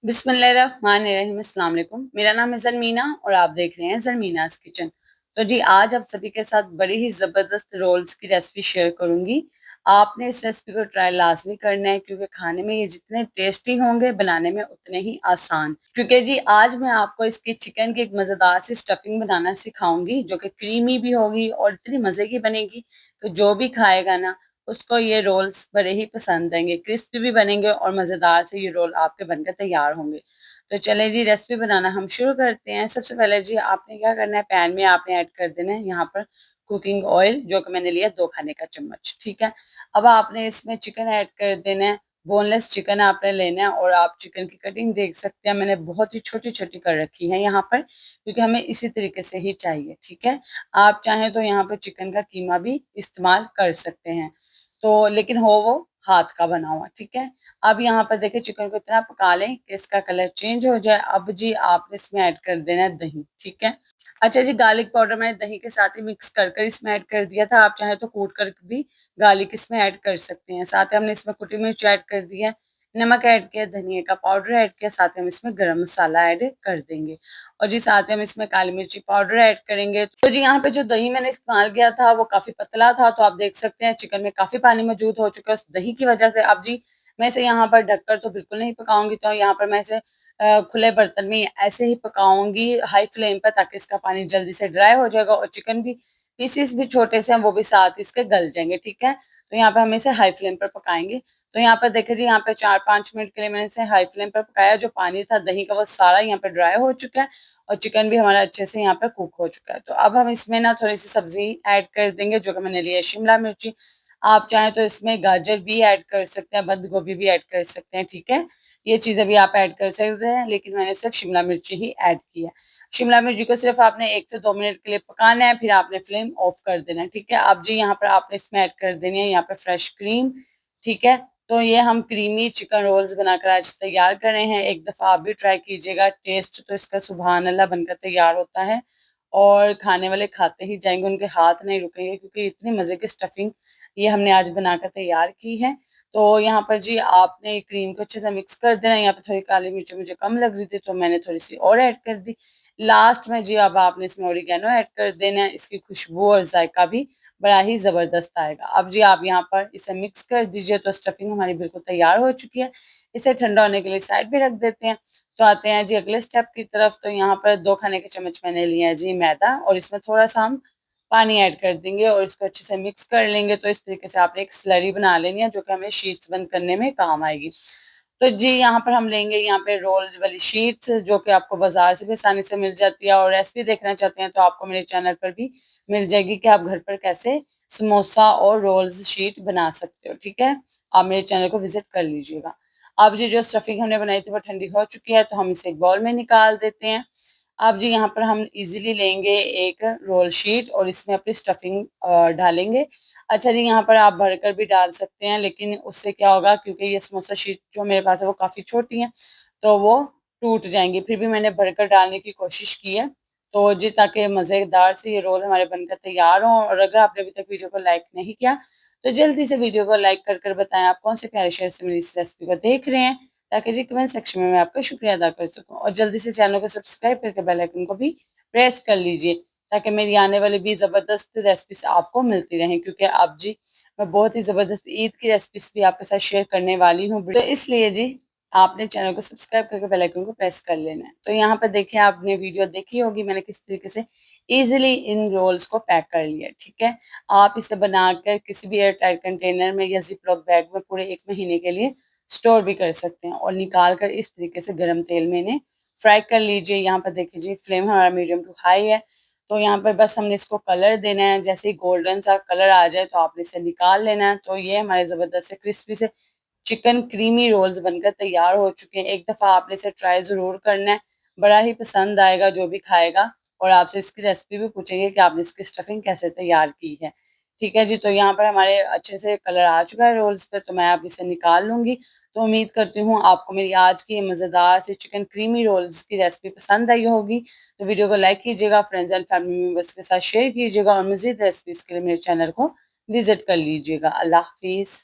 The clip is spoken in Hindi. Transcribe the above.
बिस्मिल्लाहिर्रहमानिर्रहीम, अस्सलाम वालेकुम। मेरा नाम है ज़रमीना और आप देख रहे हैं ज़रमीनाज़ किचन। तो जी आज आप सभी के साथ बड़ी ही ज़बरदस्त रोल्स की रेसिपी शेयर करूंगी। आपने इस रेसिपी को ट्राई लाजमी करना है क्योंकि खाने में ये जितने टेस्टी होंगे बनाने में उतने ही आसान। क्योंकि जी आज मैं आपको इसकी चिकन की एक मज़ेदार सी स्टफिंग बनाना सिखाऊंगी जो कि क्रीमी भी होगी और इतनी मज़े की बनेगी तो जो भी खाएगा ना उसको ये रोल्स बड़े ही पसंद आएंगे, क्रिस्पी भी बनेंगे और मज़ेदार से ये रोल आपके बनकर तैयार होंगे। तो चलें जी रेसिपी बनाना हम शुरू करते हैं। सबसे पहले जी आपने क्या करना है, पैन में आपने ऐड कर देना है यहाँ पर कुकिंग ऑयल जो कि मैंने लिया 2 खाने का चम्मच, ठीक है। अब आपने इसमें चिकन ऐड कर देना है, बोनलेस चिकन आपने लेना है और आप चिकन की कटिंग देख सकते हैं, मैंने बहुत ही छोटी-छोटी कर रखी है यहाँ पर क्योंकि हमें इसी तरीके से ही चाहिए, ठीक है। आप चाहें तो यहाँ पर चिकन का कीमा भी इस्तेमाल कर सकते हैं। तो लेकिन हो वो हाथ का बना हुआ, ठीक है। अब यहाँ पर देखिए चिकन को इतना पका लें कि इसका कलर चेंज हो जाए। अब जी आपने इसमें ऐड कर देना है दही, ठीक है। अच्छा जी, गार्लिक पाउडर मैंने दही के साथ ही मिक्स कर कर इसमें ऐड कर दिया था, आप चाहे तो कूट कर भी गार्लिक इसमें ऐड कर सकते हैं। साथ ही हमने इसमें कुटी मिर्च ऐड कर दी है, नमक ऐड किया, धनिया का पाउडर ऐड किया, साथ ही हम इसमें गरम मसाला ऐड कर देंगे और जी साथ ही हम इसमें काली मिर्ची पाउडर ऐड करेंगे। तो जी यहाँ पे जो दही मैंने इस्तेमाल किया था वो काफी पतला था, तो आप देख सकते हैं चिकन में काफी पानी मौजूद हो चुका है उस दही की वजह से। अब जी मैं इसे यहाँ पर ढककर तो बिल्कुल नहीं पकाऊंगी, तो यहाँ पर मैं इसे खुले बर्तन में ऐसे ही पकाऊंगी हाई फ्लेम पर, ताकि इसका पानी जल्दी से ड्राई हो जाएगा और चिकन भी पीसीस भी छोटे से हैं वो भी साथ इसके गल जाएंगे, ठीक है। तो यहाँ पे हम इसे हाई फ्लेम पर पकाएंगे। तो यहाँ पर देखिए जी यहाँ पे 4-5 मिनट के लिए मैंने इसे हाई फ्लेम पर पकाया। जो पानी था दही का वो सारा यहाँ पे ड्राई हो चुका है और चिकन भी हमारा अच्छे से यहाँ पे कुक हो चुका है। तो अब हम इसमें ना थोड़ी सी सब्जी ऐड कर देंगे जो कि मैंने लिया है शिमला मिर्ची। आप चाहें तो इसमें गाजर भी ऐड कर सकते हैं, बंद गोभी भी ऐड कर सकते हैं, ठीक है। ये चीज़ें भी आप ऐड कर सकते हैं लेकिन मैंने सिर्फ शिमला मिर्ची ही ऐड की है। शिमला मिर्ची को सिर्फ आपने 1 से 2 मिनट के लिए पकाना है, फिर आपने फ्लेम ऑफ कर देना है, ठीक है। अब जी यहाँ पर आपने इसमें ऐड कर देनी है यहाँ पे फ्रेश क्रीम, ठीक है। तो ये हम क्रीमी चिकन रोल्स बनाकर आज तैयार कर रहे हैं। एक दफ़ा आप भी ट्राई कीजिएगा, टेस्ट तो इसका सुभान अल्लाह बनकर तैयार होता है और खाने वाले खाते ही जाएँगे, उनके हाथ नहीं रुकेंगे क्योंकि इतनी मज़े की स्टफिंग ये हमने आज बनाकर तैयार की है। तो यहाँ पर जी आपने क्रीम को अच्छे से मिक्स कर देना है। यहाँ पे थोड़ी काली मिर्च मुझे कम लग रही थी तो मैंने थोड़ी-सी और ऐड कर दी। लास्ट में जी अब आपने इसमें ओरिगैनो ऐड कर देना है, इसकी खुशबू और जायका भी बड़ा ही ज़बरदस्त आएगा। अब जी आप यहाँ पर इसे मिक्स कर दीजिए तो स्टफिंग हमारी बिल्कुल तैयार हो चुकी है। इसे ठंडा होने के लिए साइड पे रख देते हैं। तो आते हैं जी अगले स्टेप की तरफ। तो यहाँ पर 2 खाने के चम्मच मैंने लिया है जी मैदा और इसमें थोड़ा-सा हम पानी ऐड कर देंगे और इसको अच्छे से मिक्स कर लेंगे। तो इस तरीके से आपने एक स्लरी बना लेनी है जो कि हमें शीट्स बंद करने में काम आएगी। तो जी यहाँ पर हम लेंगे यहाँ पे रोल वाली शीट्स जो कि आपको बाजार से भी आसानी से मिल जाती है और रेसिपी देखना चाहते हैं तो आपको मेरे चैनल पर भी मिल जाएगी कि आप घर पर कैसे समोसा और रोल्स शीट बना सकते हो, ठीक है। आप मेरे चैनल को विजिट कर लीजिएगा। अब जी जो स्टफिंग हमने बनाई थी वो ठंडी हो चुकी है तो हम इसे एक बाउल में निकाल देते हैं। अब जी यहाँ पर हम इजीली लेंगे एक रोल शीट और इसमें अपनी स्टफिंग डालेंगे। अच्छा जी, यहाँ पर आप भरकर भी डाल सकते हैं लेकिन उससे क्या होगा, क्योंकि ये समोसा शीट जो मेरे पास है वो काफ़ी छोटी है तो वो टूट जाएंगी। फिर भी मैंने भरकर डालने की कोशिश की है तो जी ताकि मज़ेदार से ये रोल हमारे बनकर तैयार हों। और अगर आपने अभी तक वीडियो को लाइक नहीं किया तो जल्दी से वीडियो को लाइक कर बताएं आप कौन से प्यारे शहर से मेरी इस रेसिपी को देख रहे हैं, ताकि जी कमेंट सेक्शन में मैं आपका शुक्रिया अदा कर सकूं। और जल्दी से चैनल को सब्सक्राइब करके बेल आइकन को भी प्रेस कर लीजिए ताकि मेरी आने वाली भी ज़बरदस्त रेसिपीज आपको मिलती रहें। क्योंकि अब जी मैं बहुत ही ज़बरदस्त ईद की रेसिपीज भी आपके साथ शेयर करने वाली हूँ, तो इसलिए जी आपने चैनल को सब्सक्राइब करके बेल आइकन को प्रेस कर लेना है। तो यहाँ पर देखिए आपने वीडियो देखी होगी मैंने किस तरीके से इजीली इन रोल्स को पैक कर लिया, ठीक है। आप इसे बनाकर किसी भी एयर टाइट कंटेनर में या जिप लॉक बैग में पूरे 1 महीने के लिए स्टोर भी कर सकते हैं और निकाल कर इस तरीके से गरम तेल में इन्हें फ्राई कर लीजिए। यहाँ पर देखिए जी फ्लेम हमारा मीडियम टू हाई है। तो यहाँ पर बस हमने इसको कलर देना है, जैसे ही गोल्डन सा कलर आ जाए तो आपने इसे निकाल लेना है। तो ये हमारे ज़बरदस्त से क्रिस्पी से चिकन क्रीमी रोल्स बनकर तैयार हो चुके हैं। एक दफ़ा आपने इसे ट्राई ज़रूर करना है, बड़ा ही पसंद आएगा जो भी खाएगा और आपसे इसकी रेसिपी भी पूछेंगे कि आपने इसकी स्टफिंग कैसे तैयार की है, ठीक है जी। तो यहाँ पर हमारे अच्छे से कलर आ चुका है रोल्स पे, तो मैं अब इसे निकाल लूँगी। तो उम्मीद करती हूँ आपको मेरी आज की ये मज़ेदार सी चिकन क्रीमी रोल्स की रेसिपी पसंद आई होगी। तो वीडियो को लाइक कीजिएगा, फ्रेंड्स एंड फैमिली मेम्बर्स के साथ शेयर कीजिएगा और मज़ीद रेसिपीज़ के लिए मेरे चैनल को विज़िट कर लीजिएगा। अल्लाह हाफ़िज़।